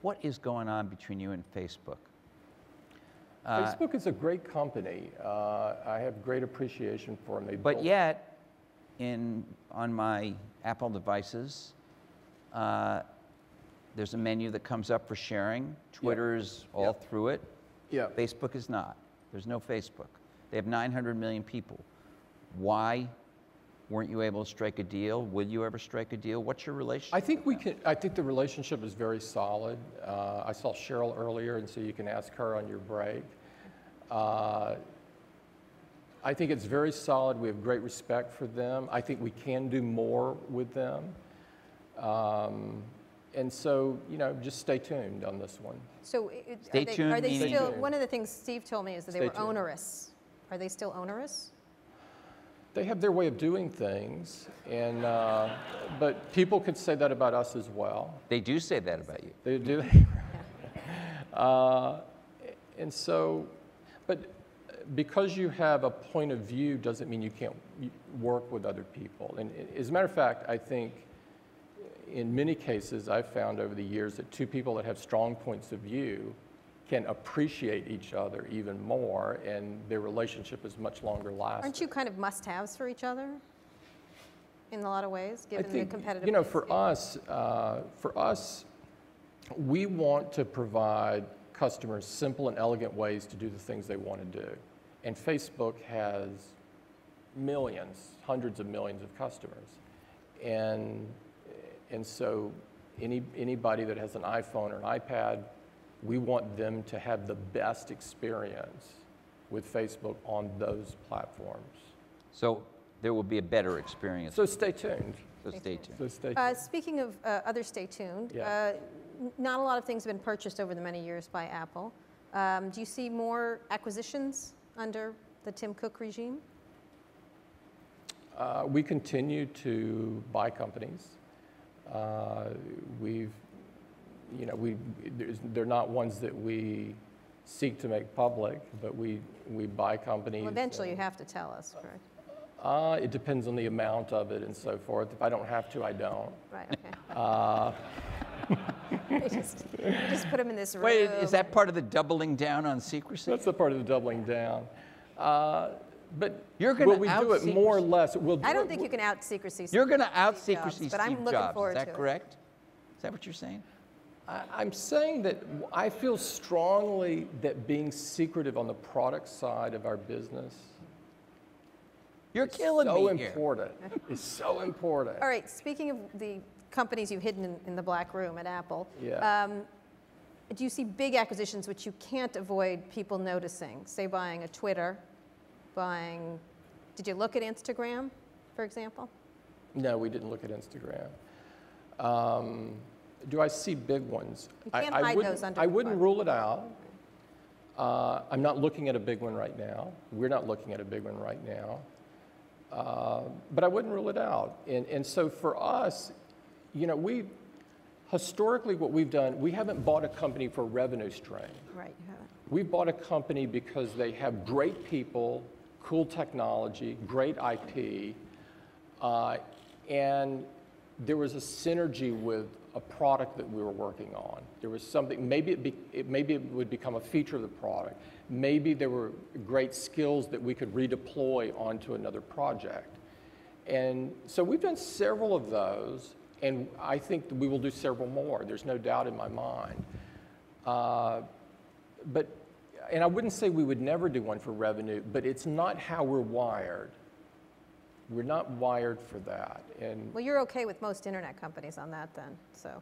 What is going on between you and Facebook? Facebook is a great company. I have great appreciation for them. But yet, on my Apple devices, there's a menu that comes up for sharing. Twitter's all through it. Yeah. Facebook is not. There's no Facebook. They have 900 million people. Why weren't you able to strike a deal? Will you ever strike a deal? What's your relationship? I think we can. I think the relationship is very solid. I saw Cheryl earlier, and so you can ask her on your break. I think it's very solid. We have great respect for them. I think we can do more with them. And so, you know, just stay tuned on this one. So are they still, one of the things Steve told me is that they were onerous. Are they still onerous? They have their way of doing things, and but people could say that about us as well. They do say that about you. They do. And so, but because you have a point of view doesn't mean you can't work with other people. And as a matter of fact, I think in many cases I've found over the years that two people that have strong points of view can appreciate each other even more, and their relationship is much longer lasting. Aren't you kind of must-haves for each other in a lot of ways, given the competitive? You know, for us, we want to provide customers simple and elegant ways to do the things they want to do. And Facebook has millions, hundreds of millions of customers. And so anybody that has an iPhone or an iPad, we want them to have the best experience with Facebook on those platforms. So there will be a better experience. So stay tuned. So stay tuned. So stay tuned. Speaking of other stay tuned, Yeah. not a lot of things have been purchased over the many years by Apple. Do you see more acquisitions under the Tim Cook regime? We continue to buy companies. They're not ones that we seek to make public, but we buy companies. Well, eventually you have to tell us, correct? It depends on the amount of it and so forth. If I don't have to, I don't. Right, okay. just put them in this room. Wait, is that part of the doubling down on secrecy? That's the part of the doubling down. But you're going to we do it more or less? I don't think you can out secrecy. You're going to out secrecy Steve Jobs, but I'm looking forward to it. Is that correct? Is that what you're saying? I'm saying that I feel strongly that being secretive on the product side of our business You're killing me so here. important. It's so important. All right, speaking of the companies you've hidden in the black room at Apple, do you see big acquisitions which you can't avoid people noticing? Say buying a Twitter, did you look at Instagram, for example? No, we didn't look at Instagram. Do I see big ones? You can't hide those under I wouldn't rule it out. I'm not looking at a big one right now. We're not looking at a big one right now. But I wouldn't rule it out. And so for us, you know, historically what we've done, we haven't bought a company for revenue stream. Right, you haven't. We've bought a company because they have great people, cool technology, great IP, and there was a synergy with a product that we were working on. There was something, maybe it would become a feature of the product. Maybe there were great skills that we could redeploy onto another project. And so we've done several of those, and I think that we will do several more. There's no doubt in my mind. And I wouldn't say we would never do one for revenue, but it's not how we're wired. We're not wired for that. And well, you're okay with most internet companies on that then, so.